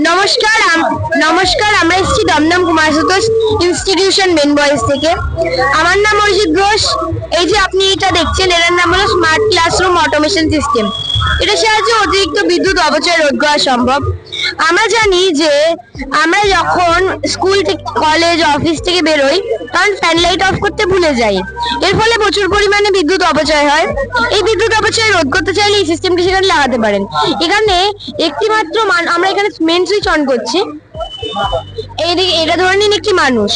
নমস্কার নমস্কার, আমরা এসেছি Dumdum Kumar Sutosh institution main boys থেকে। আমার নাম অরিজিৎ ঘোষ। এই যে আপনি এটা দেখছেন, এর নাম হলো স্মার্ট ক্লাসরুম অটোমেশন সিস্টেম। এটার সাহায্যে অতিরিক্ত বিদ্যুৎ অপচয় রোধ করা সম্ভব। আমরা জানি যে আমরা যখন স্কুল থেকে, কলেজ, অফিস থেকে বেরোই তখন ফ্যান লাইট অফ করতে ভুলে যাই। এর ফলে প্রচুর পরিমাণে বিদ্যুৎ অপচয় হয়। এই বিদ্যুৎ অপচয় রোধ করতে চাইলে এই সিস্টেমটি সেখানে লাগাতে পারেন। এখানে একটি মাত্র আমরা এখানে মেন সুইচ অন করছি। এইদিকে এটা ধরে নিন একটি মানুষ,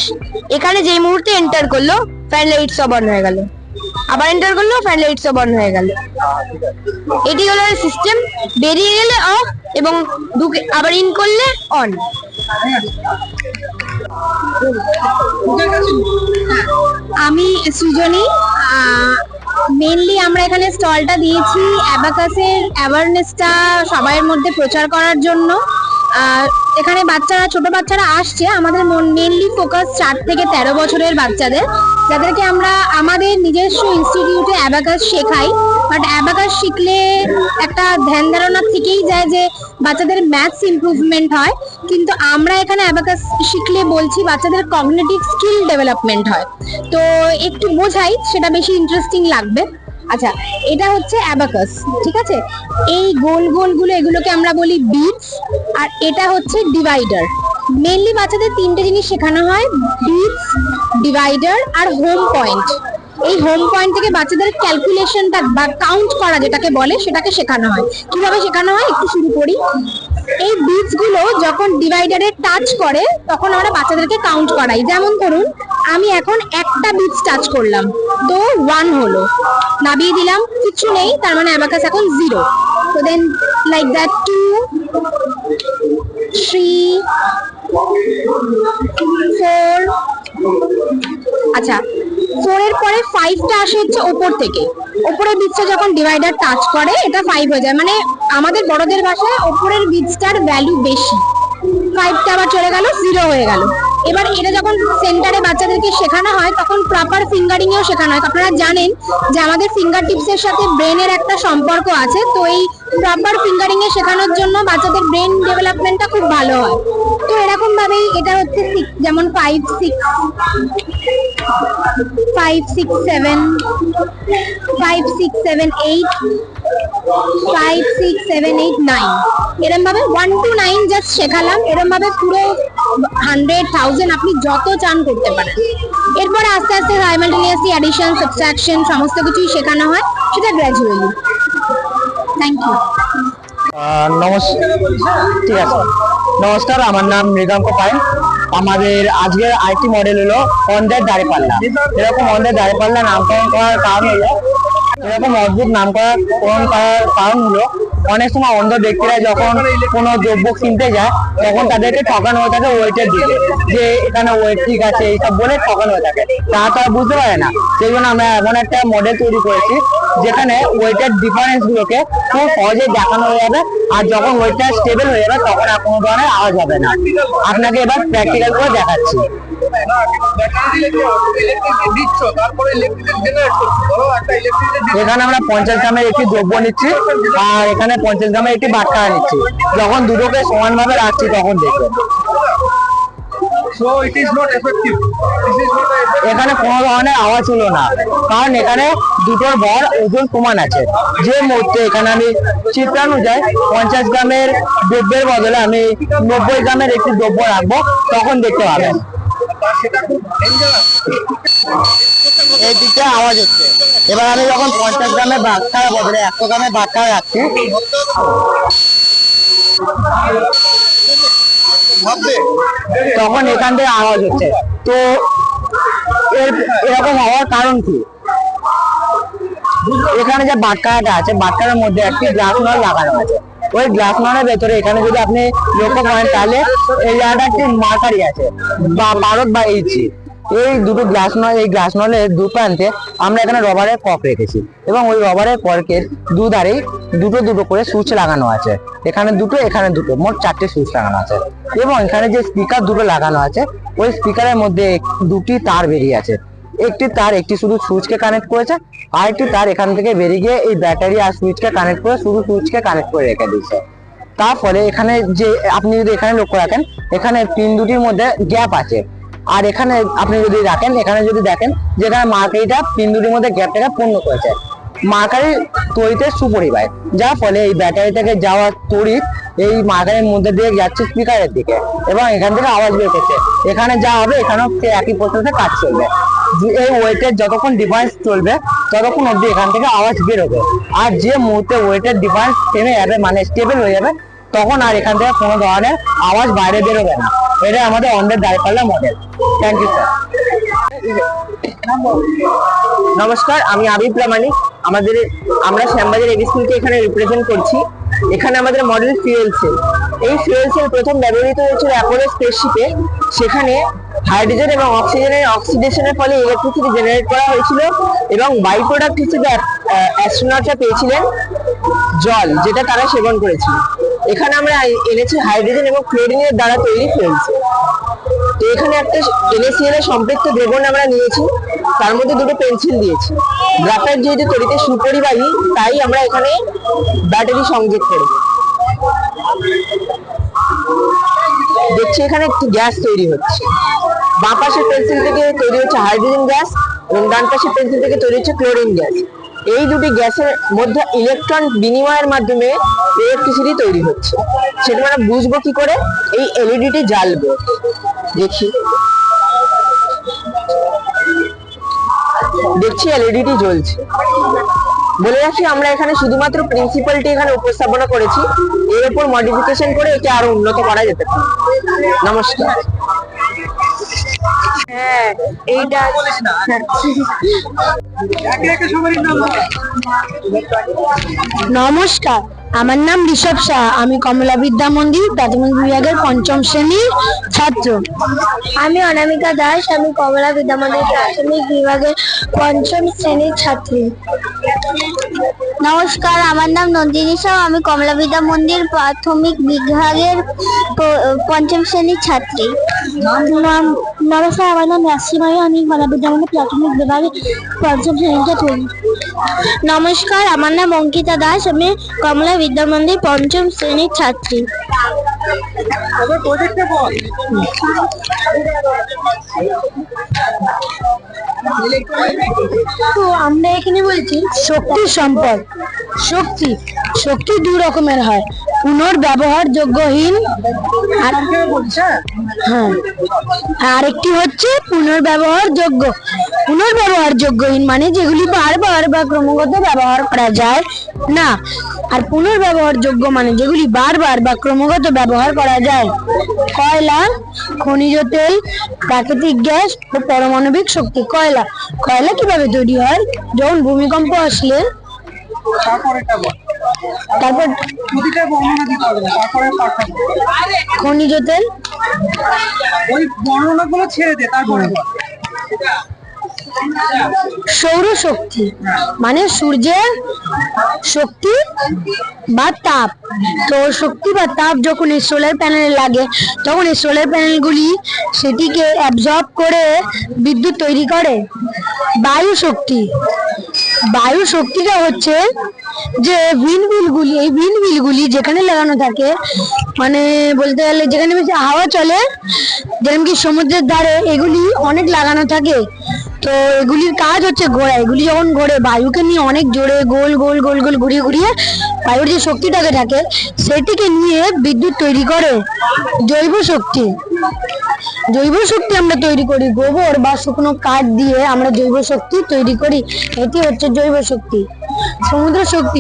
এখানে যেই মুহূর্তে এন্টার করলো ফ্যান লাইট সব অন হয়ে গেল, আবার এন্টার করলো ফ্যান লাইট সব অন হয়ে গেল। এটি হলো সিস্টেম। বেরিয়ে গেলে অফ এবং ঢুকে আবার ইন করলে অন। আমি সৃজনী। মেইনলি আমরা এখানে স্টলটা দিয়েছি অ্যাবাকাসের অ্যাওয়ারনেসটা সবার মধ্যে প্রচার করার জন্য। এখানে ছোট বাচ্চারা আসছে। আমাদের মেইনলি ফোকাস 4 থেকে 13 বছরের বাচ্চাদের, যাদেরকে আমরা আমাদের নিজস্ব ইনস্টিটিউটে অ্যাবাকাস শেখাই। বাট অ্যাবাকাস শিখলে একটা ধ্যান ধারণা থেকেই যায় যে বাচ্চাদের ম্যাথস ইমপ্রুভমেন্ট হয়, কিন্তু আমরা এখানে অ্যাবাকাস শিখলে বলছি বাচ্চাদের কগনিটিভ স্কিল ডেভেলপমেন্ট হয়। তো একটু বোঝাই, সেটা বেশি ইন্টারেস্টিং লাগবে। আচ্ছা, এটা হচ্ছে অ্যাবাকাস, ঠিক আছে? এই গোল গোলগুলো, এগুলোকে আমরা বলি বিটস, আর এটা হচ্ছে ডিভাইডার। মেইনলি বাচ্চাদের 3টে জিনিস শেখানো হয়: বিটস, ডিভাইডার আর হোম পয়েন্ট। এই হোম পয়েন্ট থেকে বাচ্চাদের ক্যালকুলেশনটা বা কাউন্ট করা যেটাকে বলে, সেটাকে শেখানো হয়। কিভাবে শেখানো হয় একটু শুরু করি। এই বিটস গুলো যখন ডিভাইডারে টাচ করে তখন আমরা বাচ্চাদেরকে কাউন্ট করাই। যেমন ধরুন, আমি এখন একটা বিটস টাচ করলাম, তো 1 হলো, নামিয়ে দিলাম, কিছু নেই, তার মানে অ্যাবাকাস এখন 0। তো দেন লাইক দ্যাট 2, 3, 4। আচ্ছা, 4 এর পরে 5টা আসে হচ্ছে ওপর থেকে। ওপরের বিটসটা যখন ডিভাইডার টাচ করে এটা 5 হয়ে যায়। মানে আমাদের বড়দের ভাষায় ওপরের বিটসটার ভ্যালু বেশি। 5টা আবার চলে গেল, 0 হয়ে গেল। এবার এটা যখন সেন্টারে বাচ্চাদেরকে শেখানো হয় তখন প্রপার ফিঙ্গারিং এও শেখানো হয়। আপনারা জানেন যে আমাদের ফিঙ্গার টিপসের সাথে ব্রেনের একটা সম্পর্ক আছে। তো এই প্রপার ফিঙ্গারিং এ শেখানোর জন্য বাচ্চাদের ব্রেন ডেভেলপমেন্টটা খুব ভালো হয়। তো এরকম ভাবেই এটা হচ্ছে 6, যেমন 5, 6, 5, 6, 7, 5, 6, 7, 8, 5, 6, 7, 8, 9। এরকম ভাবে 1 to 9 জাস্ট শেখালাম। এরকম ভাবে পুরো 100, 1000 আপনি যত চান করতে পারেন। এরপরে আস্তে আস্তে সাইমালটেনিয়াসলি অ্যাডিশন, সাবট্রাকশন সমস্ত কিছুই শেখানো হয়, সেটা গ্র্যাজুয়ালি। Thank you. নমস্কার, ঠিক আছে। নমস্কার, আমার নাম মৃগাঙ্ক পাই। আমাদের আজকের আরেকটি মডেল হলো অন্ধের দাঁড়িপাল্লা। এরকম অন্ধের দাঁড়িপাল্লা নামকরণ করার কারণ হলো, এরকম অদ্ভুত নামকরণ করার কারণ হলো, অনেক সময় অন্ধ ব্যক্তিরা যখন কোনো দ্রব্য কিনতে যায় তখন তাদেরকে ঠকানো হয়ে থাকে ওয়েটের দিকে, যে এখানে ওয়েট ঠিক আছে এইসব বলে ঠকানো হয়ে থাকে। তারা বুঝতে পারে না। সেই জন্য আমরা এমন একটা মডেল তৈরি করেছি যেখানে ওয়েটের ডিফারেন্স গুলোকে খুব সহজে দেখানো হয়ে যাবে। আর যখন ওয়েটটা স্টেবল হয়ে যাবে তখন আর কোনো ধরনের আওয়াজ হবে না। আপনাকে এবার প্র্যাকটিক্যাল করে দেখাচ্ছি। এখানে আমরা 50 গ্রামের একটি দ্রব্য নিচ্ছি আর এখানে 50 গ্রামের একটি বাটখারা নিচ্ছি। যখন দুটোকে সমানভাবে রাখছি তখন দেখবেন এখানে কোনো ধরনের আওয়াজ হলো না, কারণ এখানে দুটোর ভর ওজন সমান আছে। যে মুহূর্তে এখানে আমি চিত্রানুযায়ী 50 গ্রামের দ্রব্যের বদলে আমি 90 গ্রামের একটি দ্রব্য রাখবো, তখন দেখতে পাবেন এই দিকটা আওয়াজ হচ্ছে। এবার আমি যখন 50 গ্রামের বাটখারা বদলে 100 গ্রামের বাটখারা রাখছি, তখন এখান থেকে আওয়াজ হচ্ছে। তো এরকম হওয়ার কারণ কি? এখানে যে বাটখারাটা আছে, বাটখারার মধ্যে একটি গ্লাস নল লাগানো আছে। ওই গ্লাস নলের ভেতরে এখানে যদি আপনি লক্ষ্য করেন তাহলে এই জায়গাটা একটি মার্কারি আছে বা ভারত বা এইচি। এই দুটো গ্লাস নল, এই গ্লাস নলের দু প্রান্তে আমরা এখানে রবারের কক রেখেছি এবং ওই রবারের কর্কের দুধারেই দুটো দুটো করে সুইচ লাগানো আছে। এখানে দুটো, এখানে দুটো, মোট 4টে সুইচ লাগানো আছে। এবং এখানে যে স্পিকার দুটো লাগানো আছে, ওই স্পিকারের মধ্যে 2টি তার বেরিয়ে আছে। একটি তার একটি শুধু সুইচকে কানেক্ট করেছে, আর একটি তার এখান থেকে বেরিয়ে গিয়ে এই ব্যাটারি আর সুইচকে কানেক্ট করে শুধু সুইচকে কানেক্ট করে রেখে দিয়েছে। তার ফলে এখানে যে আপনি যদি এখানে লক্ষ্য রাখেন, এখানে পিন দুটির মধ্যে গ্যাপ আছে। আর এখানে আপনি যদি রাখেন, এখানে যদি দেখেন যে এখানে মার্কারিটা পিন দুটির মধ্যে গ্যাপটাকে পূর্ণ করেছে। মার্কারি তড়িতের সুপরিবাহী, যার ফলে এই ব্যাটারি থেকে যাওয়া তড়িৎ এই মার্কারির মধ্যে দিয়ে যাচ্ছে স্পিকারের দিকে এবং এখান থেকে আওয়াজ বের করছে। এখানে যা হবে এখানেও একই প্রসেসে কাজ চলবে। এই ওয়েটের যতক্ষণ ডিভাইস চলবে ততক্ষণ অব্দি এখান থেকে আওয়াজ বেরোবে। আর যে মুহূর্তে ওয়েটের ডিভাইস থেমে যাবে, মানে স্টেবল হয়ে যাবে, তখন আর এখান থেকে কোনো ধরনের আওয়াজ বাইরে বেরোবে না। এটা আমাদের অন্ডের দাঁড়িপাল্লা মডেল। Thank you sir. নমস্কার, আমি আবির প্রামাণিক। আমরা শ্যামবাজার এডি স্কুলকে এখানে রিপ্রেজেন্ট করছি। এখানে আমাদের মডেল ফিউয়েল সেল। এই ফিউয়েল সেল প্রথম ব্যবহৃত হয়েছিল অ্যাপোলো স্পেসশিপে। সেখানে হাইড্রোজেন এবং অক্সিজেনের অক্সিডেশনের ফলে ইলেকট্রিসিটি জেনারেট করা হয়েছিল এবং বাই প্রোডাক্ট হিসেবে অ্যাস্ট্রোনটরা পেয়েছিলেন জল, যেটা তারা সেবন করেছিল। এখানে আমরা এনেছি হাইড্রোজেন এবং ক্লোরিনের দ্বারা তৈরি ফিউয়েল সেল। তো এখানে একটা NaCl এর সম্পৃক্ত দ্রবণ আমরা নিয়েছি, তার মধ্যে দুটো পেন্সিল দিয়েছি। গ্রাফাইট যেহেতু তড়িতে সুপরিবাহী, তাই আমরা এখানে ব্যাটারি সংযোগ করি। দেখছি এখানে একটি গ্যাস তৈরি হচ্ছে। বাঁ পাশের পেন্সিল থেকে তৈরি হচ্ছে হাইড্রোজেন গ্যাস এবং ডান পাশের পেন্সিল থেকে তৈরি হচ্ছে ক্লোরিন গ্যাস। এই দুটি গ্যাসের মধ্যে ইলেকট্রন বিনিময়ের মাধ্যমে ইলেকট্রিসিটি তৈরি হচ্ছে। সেটা আমরা বুঝবো কি করে? এই এলইডিটি জ্বালবো, দেখছি এলইডিটি জ্বলছে। বলে রাখি, আমরা এখানে শুধুমাত্র প্রিন্সিপালটি এখানে উপস্থাপনা করেছি, এর উপর মডিফিকেশন করে একে আরো উন্নত করা যেতে পারে। নমস্কার। হ্যাঁ, এইটা নমস্কার, আমার নাম ঋষভ শাহ। আমি কমলা বিদ্যা মন্দির প্রাথমিক বিভাগের পঞ্চম শ্রেণীর ছাত্র। আমি অনামিকা দাস। আমি কমলা বিদ্যা মন্দির প্রাথমিক বিভাগের পঞ্চম শ্রেণীর ছাত্রী। নমস্কার, আমার নাম নন্দিনী সাউ। আমি কমলা বিদ্যা মন্দির প্রাথমিক বিভাগের পঞ্চম শ্রেণীর ছাত্রী। নমস্কার, আমার নাম রাশিমাই। আমি কমলা বিদ্যা মন্দির প্রাথমিক বিভাগের পঞ্চম শ্রেণীর ছাত্রী। নমস্কার, আমার নাম অঙ্কিতা দাস। আমি কমলা বিদ্যা মন্দির পঞ্চম শ্রেণীর ছাত্রী। তো আমরা এখানে বলছি শক্তির সম্পদ। শক্তি দু রকমের হয়, পুনর্ব্যবহারযোগ্যহীন আরেকটি হচ্ছে পুনর্ব্যবহারযোগ্যহীন মানে যেগুলি বারবার বা ক্রমাগত ব্যবহার করা যায় না। আর পুনর্ব্যবহারযোগ্য মানে যেগুলি বারবার বা ক্রমাগত ব্যবহার করা যায়। কয়লা, খনিজ তেল, প্রাকৃতিক গ্যাস ও পারমাণবিক শক্তি। কয়লা কিভাবে তৈরি হয়? যখন ভূমিকম্প আসলে তারপর খনিজ তেল ওই বর্ণনাগুলো ছেড়ে দে, তারপরে সৌরশক্তি মানে সূর্যের শক্তি বা তাপ। তো শক্তি বা তাপ যখন এই সোলার প্যানেলে লাগে, তখন এই সোলার প্যানেলগুলি সেটিকে অ্যাবজর্ব করে বিদ্যুৎ তৈরি করে। বায়ু শক্তিটা হচ্ছে যে এই ভিনভিলগুলি যেখানে লাগানো থাকে, মানে বলতে গেলে যেখানে বেশি হাওয়া চলে, যেমন কি সমুদ্রের ধারে, এগুলি অনেক লাগানো থাকে। তো এগুলির কাজ হচ্ছে ঘোরা। এগুলি যখন ঘোরে, বায়ুকে নিয়ে অনেক জোরে গোল গোল গোল গোল ঘুরিয়ে ঘুরিয়ে বায়ুর যে শক্তিটাকে থাকে সেটিকে নিয়ে বিদ্যুৎ তৈরি করে। জৈব শক্তি আমরা তৈরি করি গোবর বা শুকনো কাঠ দিয়ে। আমরা জৈব শক্তি তৈরি করি, এটি হচ্ছে জৈব শক্তি।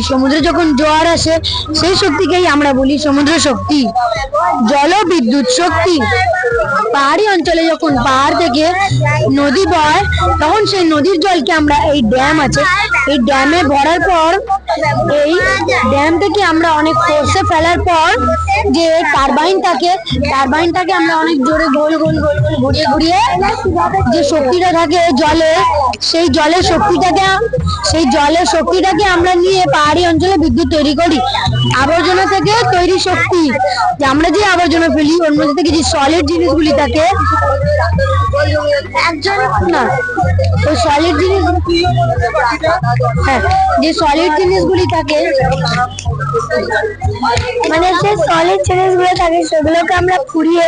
সমুদ্রে যখন জোয়ার আসে সেই শক্তিকেই আমরা বলি সমুদ্র শক্তি। জলবিদ্যুৎ শক্তি, পাহাড়ি অঞ্চলে যখন পাহাড় থেকে নদী বয়, তখন সেই নদীর জলকে আমরা এই ড্যাম আছে, এই ড্যামে ভরার পর, এই ড্যাম থেকে আমরা অনেক ফোর্সে ফেলার পর যে টারবাইনটাকে আমরা অনেক জোরে গোল গোল গোল গোল ঘুরিয়ে ঘুরিয়ে যে শক্তিটা থাকে জলে, সেই জলের শক্তিটাকে আমরা নিয়ে পাহাড়ি অঞ্চলে বিদ্যুৎ তৈরি করি। আবর্জনা থেকে তৈরি শক্তি, যে আমরা যে আবর্জনা ফেলি ওর মধ্যে থেকে যে সলিড জিনিসগুলি থাকে, ওই সলিড জিনিসগুলি থাকে মানে যে সলিড জিনিসগুলো থাকে সেগুলোকে আমরা পুড়িয়ে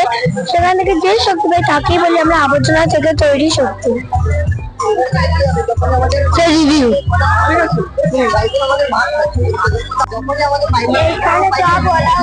সেখান থেকে যে শক্তি পাই তাকেই বলি আমরা আবর্জনা থেকে তৈরি শক্তি। রিভিউ এখানে যা বলা